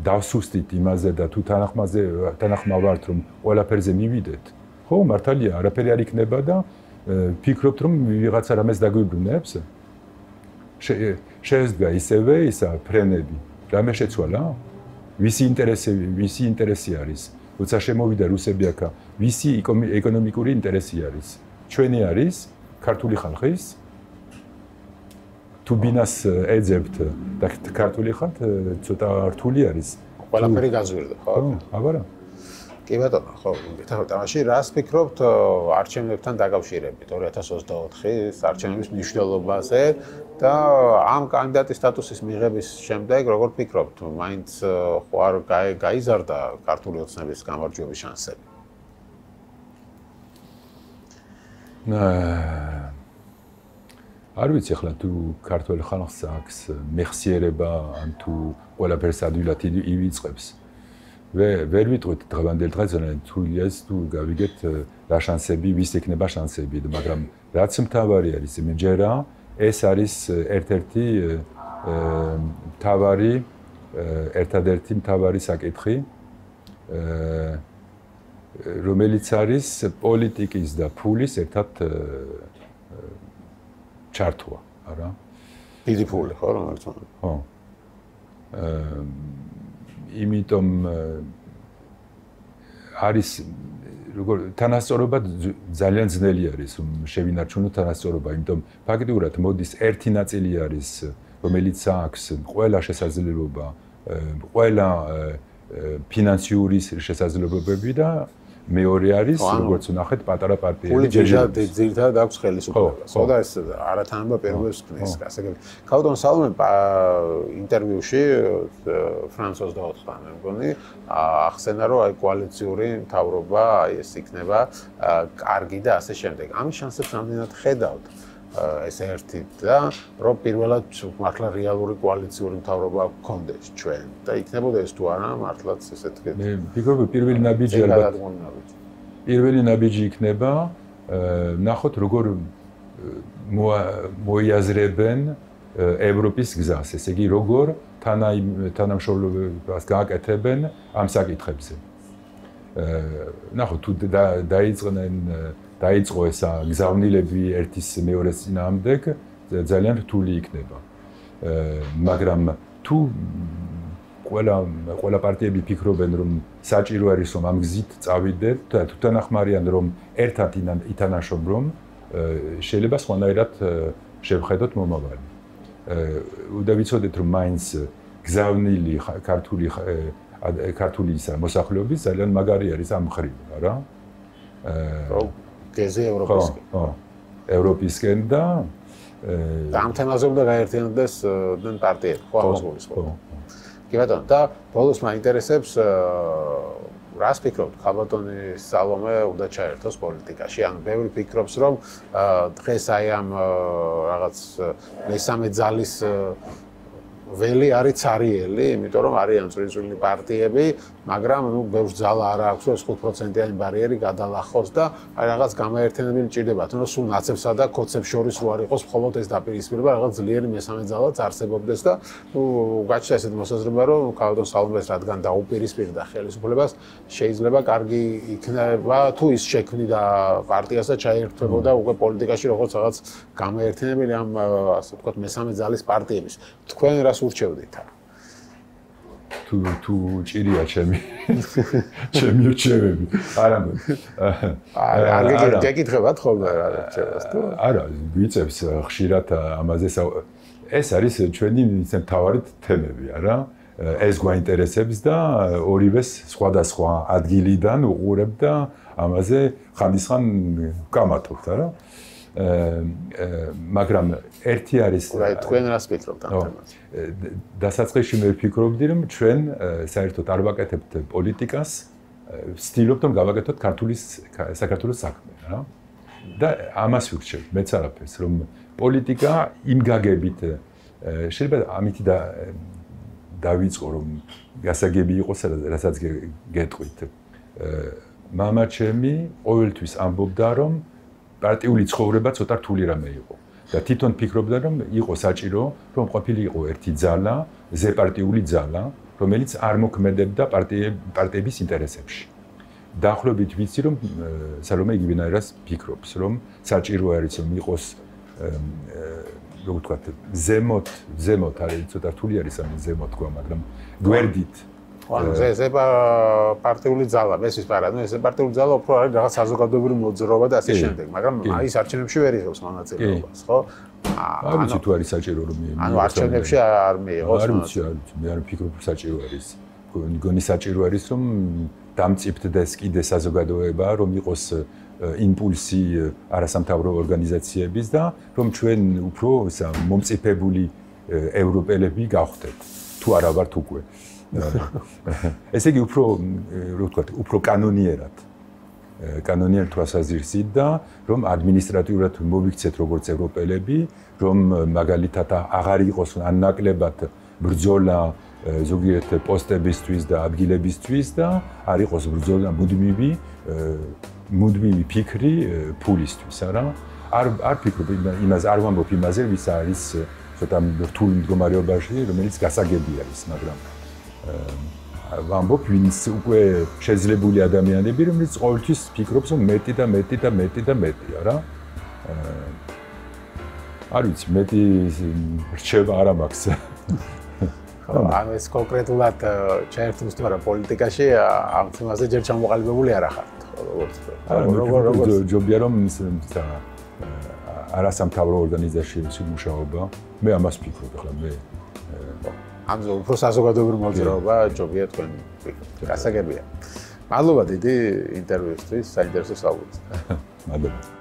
დავსუსტით იმაზე და თუ თანახმავართ, რომ ყველაფერზე მივიდეთ, ხო, მართალია, არაფერი არ იქნება და ფიქრობთ, რომ ვიღაცა რამეს დაგვიბრუნებს? შეესდგა ისევე ისა ფრენები. რამე შეცვალა? ვისი ინტერესი არის? როცა შემოვიდა რუსები აქ, ვისი ეკონომიკური ინტერესი არის? ჩვენი არის, ქართული ხალხის? თუ ბინას ეძებთ და ქართული ხალხ ცოტა რთული არის. ყველაფერი გაზვირდა, ხო? აბარა. კი ბატონო, ხო, თამაში რას ფიქრობთ არჩევნებთან დაკავშირებით 2024-ის არჩევნების მნიშვნელობაზე და ამ კანდიდატის სტატუსის მიღების შემდეგ როგორ ფიქრობთ, მაინც ხო არ გაიზარდა ქართული ოცნების გამარჯვების შანსები? არ ვიცი ახლა თუ ქართული ხალხს აქვს მეხსიერება ან თუ ყველაფერს ადვილად ივიწყებს. ვერ ვიტყვით დღევანდელ დღეს თუ გავიგეთ რა შანსები, ვის ექნება შანსები, მაგრამ რაც მთავარი არის, იმეჯერა ეს არის ერთ-ერთი მთავარი საკითხი, რომელიც არის პოლიტიკის და ფულის ერთად ჩართვა, არა? დიდი ფული, ხო, რომელიც? ხო. იმიტომ არის როგორ თანასწორობა ძალიან ძნელი არის, რომ შევინარჩუნოთ თანასწორობა, იმიტომ ფაქტიურად მოდის ერთი ნაწილი არის, რომელიც აქვს ყველა შესაძლებლობა, ყველა ფინანსიური შესაძლებლობები და მეორე არის, როგორც ვნახეთ, პატარა პარტიები. ძირითადად აქვს ხელისუფლება. ხო და ეს არათანაბარ პირობებს ქმნის, ასე იგი. ქაუდონ სალომე ინტერვიუში ფრანს 24-დან მე მგონი ახსენა, რომ აი კოალიციური მთავრობა ეს იქნება კარგი და ასე შემდეგ. ამის შანსებს რამდენად ხედავთ? ეს ერთი და რომ პირველად მართლა რეალური კოალიციური მთავრობა გქონდეს ჩვენ და იქნებოდა ეს თუ არა მართლაც ესე თქვი. მე ვფიქრობ პირველი ნაბიჯი ალბათ პირველი ნაბიჯი იქნება ნახოთ როგორ მოიაზრებენ ევროპის გზას, ესე იგი როგორ თანამშრომლობას გააკეთებენ ამ საკითხებზე. ნახოთ თუ დაიწყო ესა გზავნილები ერთის მეორეს წინააღმდეგ ძალიან რთული იქნება. მაგრამ თუ ყველა პარტიები ფიქრობენ რომ საჭირო არის რომ ამ გზით წავიდეთ და თუ თანახმარიან რომ ერთად ითანაშრომლონ შეიძლება სხვანაირად შევხედოთ მომავალი. უნდა ვიცოდეთ რომ მაინც გზავნილი ქართული მოსახლეობის ძალიან მაგარი არის ამ მხრივ, არა? გეზე ევროპისკენ. ევროპისკენ და ამ თემაზე უნდა გაერთიანდეს პარტიები, ხო, ამას გულისხმობ. კი ბატონო, და ბოლოს მაინტერესებს რას ფიქრობთ, ხალბატონი სალომე უნდა ჩაერთოს პოლიტიკაში? ანუ ბევრი ფიქრობს, რომ დღეს აი ამ რაღაც მესამე ძალის ველი არის цаრიელი, იმიტომ რომ არიან წვრილ პარტიები, მაგრამ ნუ ბევრს ძალა არ აქვს, ეს 5%-იანი ბარიერი გადალახოს და აი რაღაც გამაერთიანებელი ჭირდებათ, რომ სულ ნაცებსა და ქოცებს შორის რო არ იყოს მხოლოდ ეს დაპირისპირება, რაღაც ძლიერი მესამე ძალაც არსებობდეს და ნუ გაჩნდა ესეთი მოსაზრება, რომ ქალბატონ სალომეს რადგან დაუპირისპირდა ხელისუფლებას, შეიძლება კარგი იქნება თუ ის შექმნიდა პარტიას და ჩაერთვებოდა უკვე პოლიტიკაში როგორც რაღაც გამაერთიანებელი ამ ასე ვთქვათ მესამე ძალის პარტიების. თქვენ რას ურჩევდით? თუ ჭირია ჩემი უჩევები. არა გეკითხებათ ხოლმე რა რჩევას თუ? არა, ვიწევს ხშირად ამაზე ეს არის ჩვენი მთავარი თემები, არა? ეს გვაინტერესებს და ორივეს სხვადასხვა ადგილიდან უყურებ და ამაზე ხანდისხან ვკამათობთ, არა? მაგრამ ერთი არის თქვენ რას ფიქრობთ ამ თემაზე? დასაწყისში მე ვფიქრობდი რომ ჩვენ საერთოდ არ ვაკეთებთ პოლიტიკას, ვცდილობთ რომ გავაკეთოთ საქართველოს საქმე, რა. და ამას ვირჩევ, მეც არაფერს, რომ პოლიტიკა იმ გაგებით შეიძლება ამითი დავიწყო რომ გასაგები იყოს, რასაც გეტყვით. მამა ჩემი ყოველთვის ამბობდა რომ პარტიული ცხოვრება ცოტა რთული რამე იყო და თვითონ ფიქრობდა რომ იყო საჭირო რომ ყოფილიყო ერთი ძალა, ზეპარტიული ძალა, რომელიც არ მოქმედებდა პარტიების ინტერესებში. დაახლოებით ვიცი რომ სალომე იგივენაირას ფიქრობს რომ საჭირო არის რომ იყოს როგორ ვთქვათ ზემოთ არის ცოტა რთული არის ამ ზემოთ თქვა მაგრამ გვერდით ანუ ეს პარტიული ძალა, მესის პარა, ნუ ეს პარტიული ძალა უფრო არის რაღაც საზოგადოებრივი მოძრაობა და ასე შემდეგ, მაგრამ ის არჩევნებში ვერ იღებს მონაწილეობას, ხო? არ ვიცი თუ არის საჭირო რომ ანუ არჩევნებში არ მიიღოს. არ ვიცი, მე არ ვფიქრობ საჭირო არის. მგონი საჭირო არის რომ დამწიფდეს კიდე საზოგადოება, რომ იყოს იმპულსი არასამთავრობო ორგანიზაციების და რომ ჩვენ უფრო მომწიფებული ევროპელები გავხდეთ. თუ არა ვართ უკვე. ესე იგი უფრო რო ვთქვათ, უფრო კანონიერ თვალსაზრისით და რომ ადმინისტრატიულად მოვიქცეთ როგორც ევროპელები, რომ მაგალითად აღარ იყოს ან ნაკლებად ბრძოლა ზოგიერთ პოსტებისთვის და ადგილებისთვის და არ იყოს ბრძოლა მუდმივი ფიქრი ფულისთვის, არა? არ ფიქრობ იმას, არ ვამბობ იმაზე, ვის არის ცოტა რთულ მდგომარეობაში, რომელიც გასაგები არის, მაგრამ ვამბობ, ვინც უკვე შეძლებული ადამიანები, რომელიც ყოველთვის ფიქრობს, რომ მეტი და მეტი და მეტი და მეტი, არა? არ ვიცი, მეტი რჩევა არ მაქვს. ანუ ეს კონკრეტულად ჩაერთვს თუ არა პოლიტიკაში ამ თემაზე ჯერ ჩამოყალიბებული არ ახართ, როგორც ჯობია რომ არასამთავრობო ორგანიზაციაში მუშაობა, მე ამას ვფიქრობ, ხლა მე ამ უფრო საზოგადოებრივი მოძრაობა ჯობია თქვენ ვფიქრობთ. გასაგებია. მადლობა დიდი ინტერვიუსთვის, საინტერესო საუბრისთვის. მადლობა.